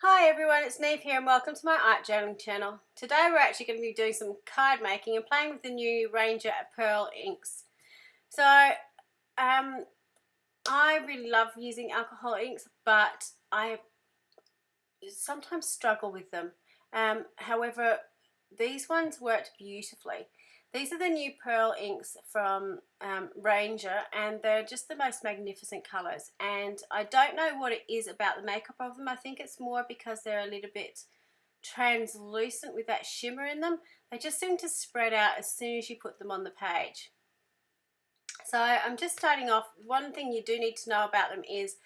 Hi everyone, it's Niamh here and welcome to my art journaling channel. Today we're actually going to be doing some card making and playing with the new Ranger Pearl inks. So I really love using alcohol inks, but I sometimes struggle with them. However, these ones worked beautifully. These are the new Pearl inks from Ranger, and they're just the most magnificent colours. And I don't know what it is about the makeup of them. I think it's more because they're a little bit translucent with that shimmer in them. They just seem to spread out as soon as you put them on the page. So I'm just starting off. One thing you do need to know about them is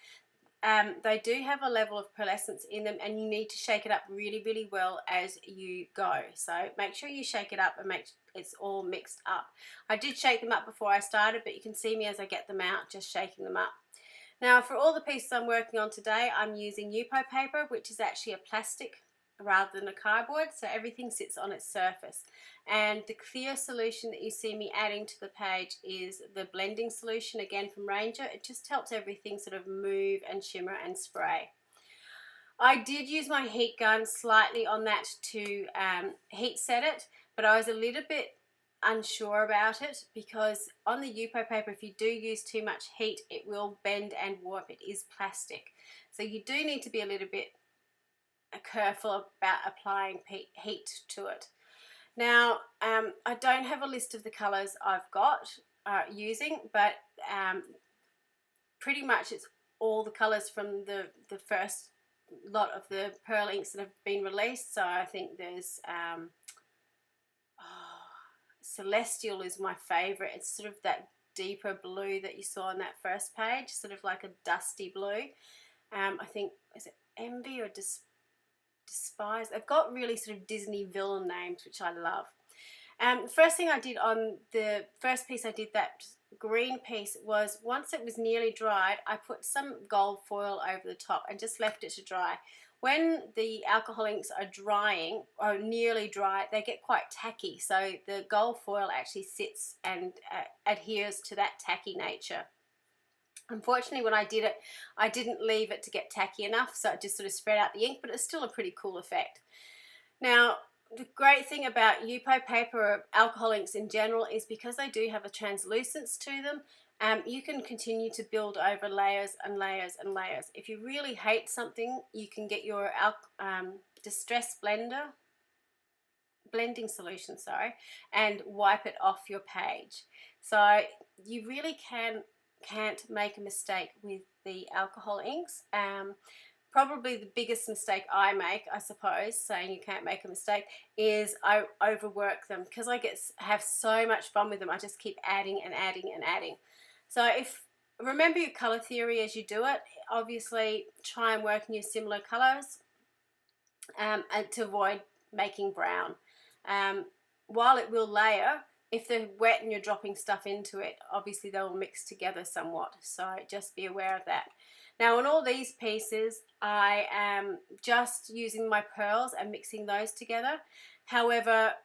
they do have a level of pearlescence in them, and you need to shake it up really well as you go. So make sure you shake it up and make it's all mixed up. I did shake them up before I started, but you can see me as I get them out just shaking them up. Now for all the pieces I'm working on today, I'm using Yupo paper, which is actually a plastic rather than a cardboard, so everything sits on its surface. And the clear solution that you see me adding to the page is the blending solution, again from Ranger. It just helps everything sort of move and shimmer and spray. I did use my heat gun slightly on that to heat set it, but I was a little bit unsure about it because on the Yupo paper, if you do use too much heat, it will bend and warp. It is plastic, so you do need to be a little bit careful about applying heat to it. Now, I don't have a list of the colours I've got using, but pretty much it's all the colours from the first lot of the Pearl inks that have been released. So I think there's Celestial is my favourite. It's sort of that deeper blue that you saw on that first page, sort of like a dusty blue. I think, is it Envy or Despise? They've got really sort of Disney villain names, which I love. The first thing I did on the first piece I did, that green piece, was once it was nearly dried, I put some gold foil over the top and just left it to dry. When the alcohol inks are drying or nearly dry, they get quite tacky, so the gold foil actually sits and adheres to that tacky nature. Unfortunately, when I did it, I didn't leave it to get tacky enough, so it just sort of spread out the ink, but it's still a pretty cool effect. Now, the great thing about Yupo paper or alcohol inks in general is because they do have a translucence to them, you can continue to build over layers and layers and layers. If you really hate something, you can get your distress blending solution, and wipe it off your page. So you really can't make a mistake with the alcohol inks. Probably the biggest mistake I make, I suppose, saying you can't make a mistake, is I overwork them because I have so much fun with them. I just keep adding and adding and adding. So remember your color theory as you do it. Obviously, try and work in your similar colors and to avoid making brown. While it will layer, if they're wet and you're dropping stuff into it, obviously they will mix together somewhat. So just be aware of that. Now on all these pieces, I am just using my pearls and mixing those together. However,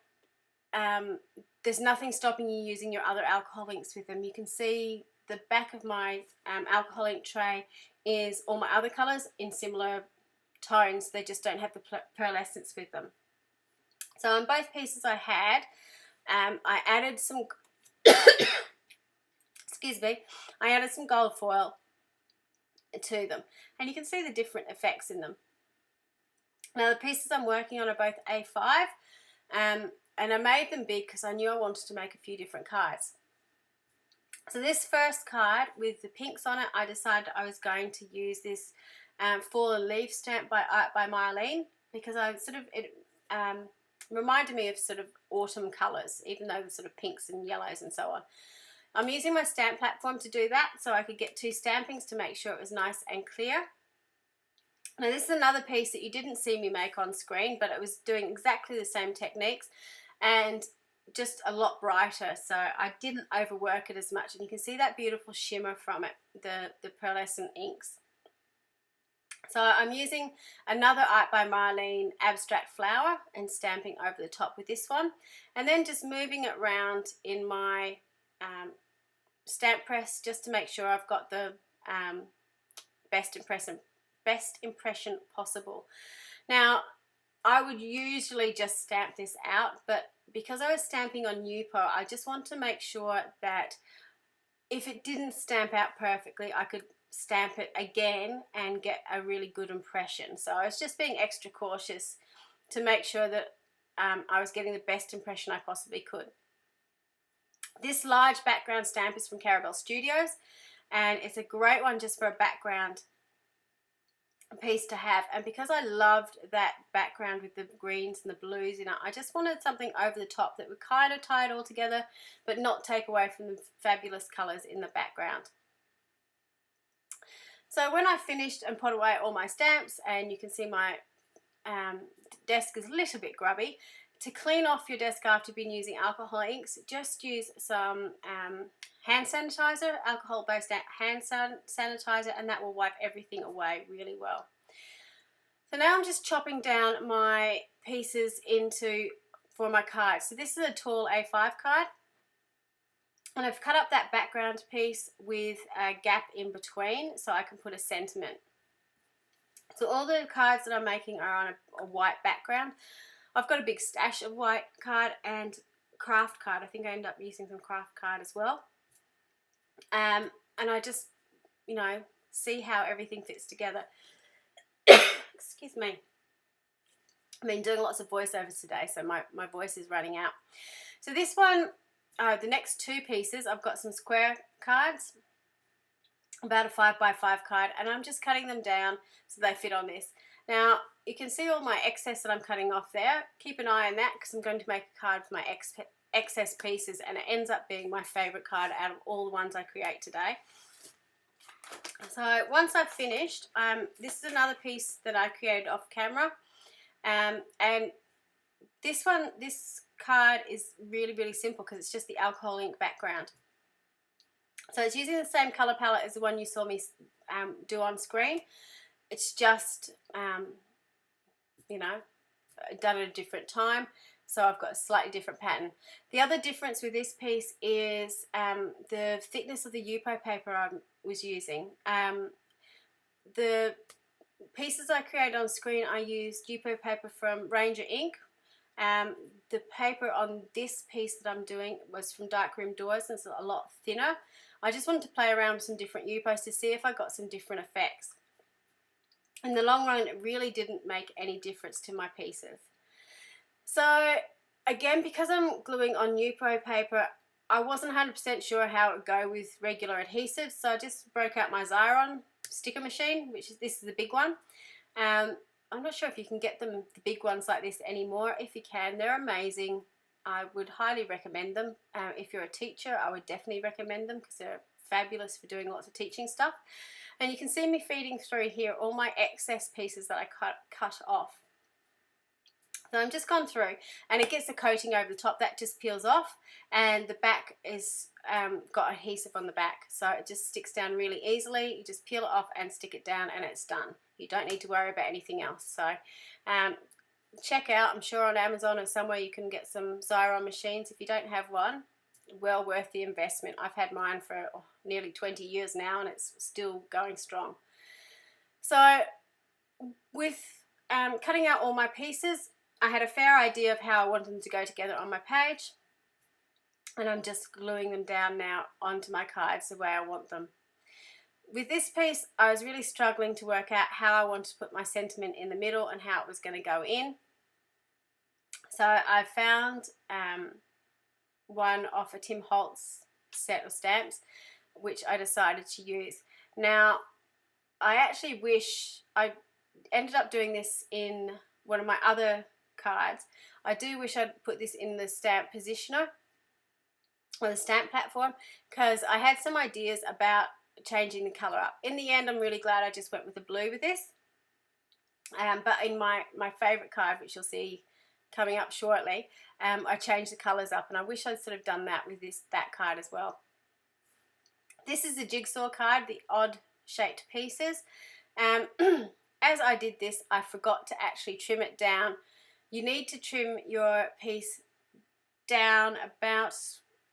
there's nothing stopping you using your other alcohol inks with them. You can see the back of my alcohol ink tray is all my other colors in similar tones. They just don't have the pearlescence with them. So on both pieces I added some excuse me, I added some gold foil to them, and you can see the different effects in them. Now the pieces I'm working on are both A5, and I made them big because I knew I wanted to make a few different cards. So this first card with the pinks on it, I decided I was going to use this Fallen Leaf stamp by Art by Mylene, because it reminded me of sort of autumn colours, even though the sort of pinks and yellows and so on. I'm using my stamp platform to do that, so I could get two stampings to make sure it was nice and clear. Now this is another piece that you didn't see me make on screen, but it was doing exactly the same techniques and just a lot brighter, so I didn't overwork it as much, and you can see that beautiful shimmer from it, the pearlescent inks. So I'm using another Art by Mylene abstract flower and stamping over the top with this one, and then just moving it around in my stamp press just to make sure I've got the best best impression possible. Now, I would usually just stamp this out, but because I was stamping on Yupo, I just want to make sure that if it didn't stamp out perfectly, I could stamp it again and get a really good impression. So I was just being extra cautious to make sure that I was getting the best impression I possibly could. This large background stamp is from Carabelle Studios, and it's a great one just for a background piece to have. And because I loved that background with the greens and the blues in it, I just wanted something over the top that would kind of tie it all together but not take away from the fabulous colors in the background. So when I finished and put away all my stamps, and you can see my desk is a little bit grubby, to clean off your desk after you've been using alcohol inks, just use some hand sanitizer, alcohol-based hand sanitizer, and that will wipe everything away really well. So now I'm just chopping down my pieces for my card. So this is a tall A5 card, and I've cut up that background piece with a gap in between so I can put a sentiment. So all the cards that I'm making are on a white background. I've got a big stash of white card and craft card. I think I end up using some craft card as well. And I just, see how everything fits together. Excuse me. I've been doing lots of voiceovers today, so my voice is running out. So this one, the next two pieces, I've got some square cards, about a 5x5 card, and I'm just cutting them down so they fit on this. Now, you can see all my excess that I'm cutting off there. Keep an eye on that because I'm going to make a card for my excess pieces, and it ends up being my favourite card out of all the ones I create today. So once I've finished, this is another piece that I created off camera, and this card is really, really simple because it's just the alcohol ink background. So it's using the same colour palette as the one you saw me do on screen. It's just, done at a different time, so I've got a slightly different pattern. The other difference with this piece is the thickness of the Yupo paper I was using. The pieces I created on screen, I used Yupo paper from Ranger Ink. The paper on this piece that I'm doing was from Darkroom Doors, and it's a lot thinner. I just wanted to play around with some different Yupos to see if I got some different effects. In the long run, it really didn't make any difference to my pieces. So again, because I'm gluing on Yupo paper, I wasn't 100% sure how it would go with regular adhesives, so I just broke out my Xyron sticker machine, this is the big one. I'm not sure if you can get the big ones like this anymore. If you can, they're amazing. I would highly recommend them. If you're a teacher, I would definitely recommend them because they're fabulous for doing lots of teaching stuff. And you can see me feeding through here all my excess pieces that I cut off. So I'm just gone through, and it gets a coating over the top that just peels off, and the back is got adhesive on the back, so it just sticks down really easily. You just peel it off and stick it down, and it's done. You don't need to worry about anything else. So check out, I'm sure on Amazon or somewhere you can get some Xyron machines. If you don't have one, well worth the investment. I've had mine for nearly 20 years now, and it's still going strong. So with cutting out all my pieces, I had a fair idea of how I wanted them to go together on my page, and I'm just gluing them down now onto my cards the way I want them. With this piece, I was really struggling to work out how I wanted to put my sentiment in the middle and how it was going to go in. So I found one off a Tim Holtz set of stamps, which I decided to use. Now, I actually wish I ended up doing this in one of my other cards. I do wish I'd put this in the stamp positioner or the stamp platform, because I had some ideas about changing the colour up. In the end, I'm really glad I just went with the blue with this. But in my favourite card, which you'll see coming up shortly, I changed the colours up, and I wish I'd sort of done that with that card as well. This is the jigsaw card, the odd shaped pieces. As I did this, I forgot to actually trim it down. You need to trim your piece down about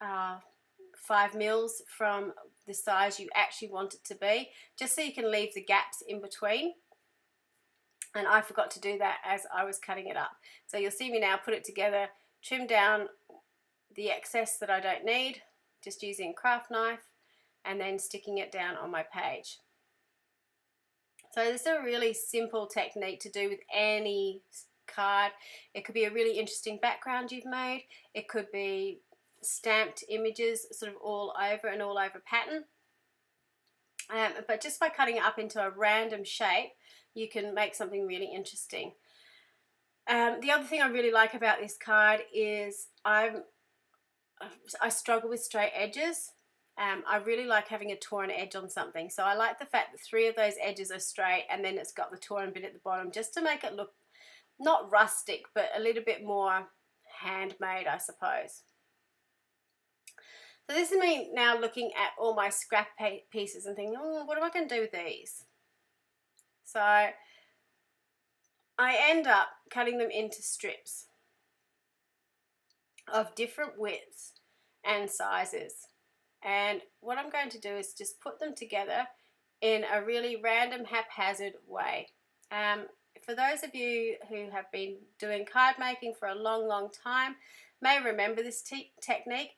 5 mils from the size you actually want it to be, just so you can leave the gaps in between. and I forgot to do that as I was cutting it up. So you'll see me now put it together, trim down the excess that I don't need, just using a craft knife, and then sticking it down on my page. So this is a really simple technique to do with any card. It could be a really interesting background you've made. It could be stamped images sort of all over an all over pattern. But just by cutting it up into a random shape, you can make something really interesting. The other thing I really like about this card is I struggle with straight edges. I really like having a torn edge on something. So I like the fact that 3 of those edges are straight and then it's got the torn bit at the bottom, just to make it look not rustic, but a little bit more handmade, I suppose. So this is me now looking at all my scrap pieces and thinking, oh, what am I going to do with these? So I end up cutting them into strips of different widths and sizes. And what I'm going to do is just put them together in a really random, haphazard way. For those of you who have been doing card making for a long, long time, may remember this technique.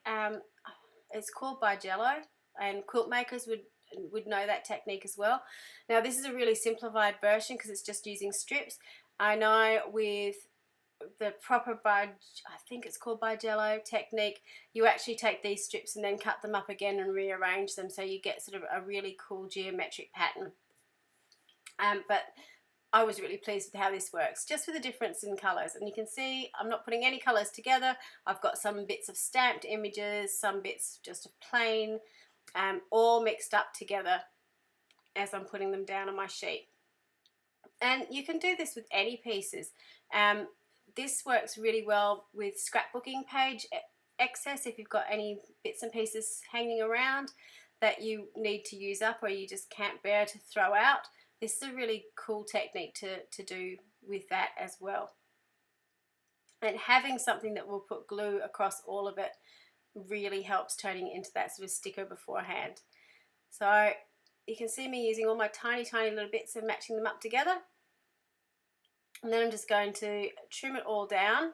It's called Baly, and quilt makers would know that technique as well. Now this is a really simplified version because it's just using strips. I know with the proper I think it's called Baly technique, you actually take these strips and then cut them up again and rearrange them, so you get sort of a really cool geometric pattern. But I was really pleased with how this works, just with the difference in colours. And you can see I'm not putting any colours together. I've got some bits of stamped images, some bits just of plain, all mixed up together as I'm putting them down on my sheet. And you can do this with any pieces. This works really well with scrapbooking page excess. If you've got any bits and pieces hanging around that you need to use up or you just can't bear to throw out, this is a really cool technique to do with that as well. And having something that will put glue across all of it really helps turning it into that sort of sticker beforehand. So you can see me using all my tiny little bits and matching them up together. And then I'm just going to trim it all down,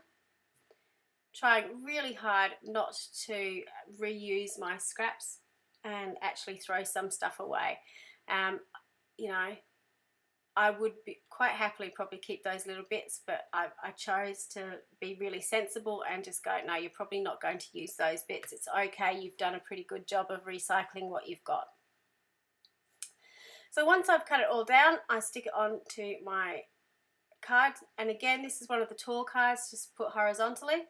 trying really hard not to reuse my scraps and actually throw some stuff away. You know, I would quite happily probably keep those little bits, but I chose to be really sensible and just go, no, you're probably not going to use those bits. It's okay, you've done a pretty good job of recycling what you've got. So once I've cut it all down, I stick it onto my card. And again, this is one of the tall cards, just put horizontally.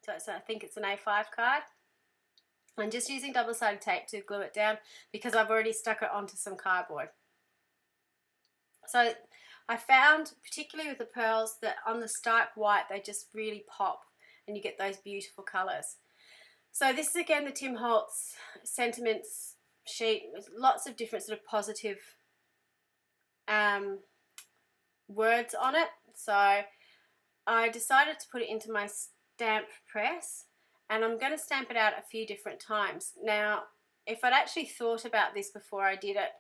So I think it's an A5 card. I'm just using double-sided tape to glue it down because I've already stuck it onto some cardboard. So I found, particularly with the pearls, that on the stark white they just really pop and you get those beautiful colours. So this is again the Tim Holtz Sentiments sheet with lots of different sort of positive words on it. So I decided to put it into my stamp press, and I'm going to stamp it out a few different times. Now, if I'd actually thought about this before I did it,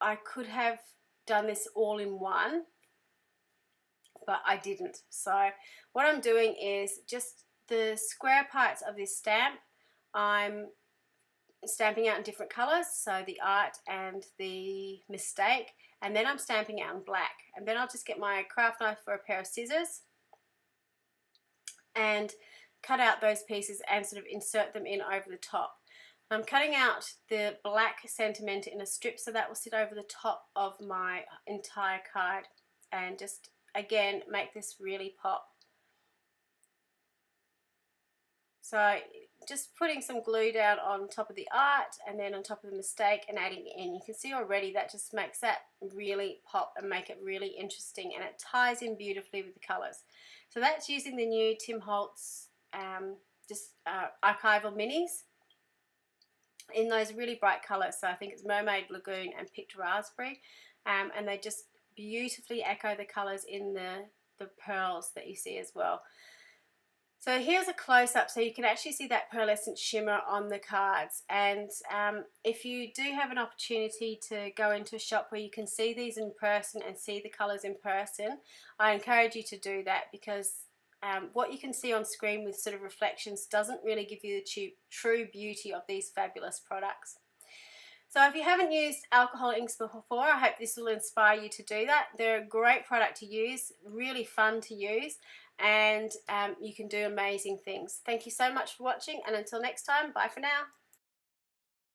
I could have done this all in one, but I didn't. So what I'm doing is just the square parts of this stamp, I'm stamping out in different colours, so the art and the mistake, and then I'm stamping out in black. And then I'll just get my craft knife for a pair of scissors and cut out those pieces and sort of insert them in over the top. I'm cutting out the black sentiment in a strip, so that will sit over the top of my entire card, and just again make this really pop. So just putting some glue down on top of the art and then on top of the mistake and adding it in. You can see already that just makes that really pop and make it really interesting, and it ties in beautifully with the colours. So that's using the new Tim Holtz archival minis in those really bright colours. So I think it's Mermaid Lagoon and Picked Raspberry, and they just beautifully echo the colours in the pearls that you see as well. So here's a close-up so you can actually see that pearlescent shimmer on the cards. And if you do have an opportunity to go into a shop where you can see these in person and see the colours in person, I encourage you to do that, because what you can see on screen with sort of reflections doesn't really give you the true beauty of these fabulous products. So if you haven't used alcohol inks before, I hope this will inspire you to do that. They're a great product to use, really fun to use, and you can do amazing things. Thank you so much for watching, and until next time, bye for now.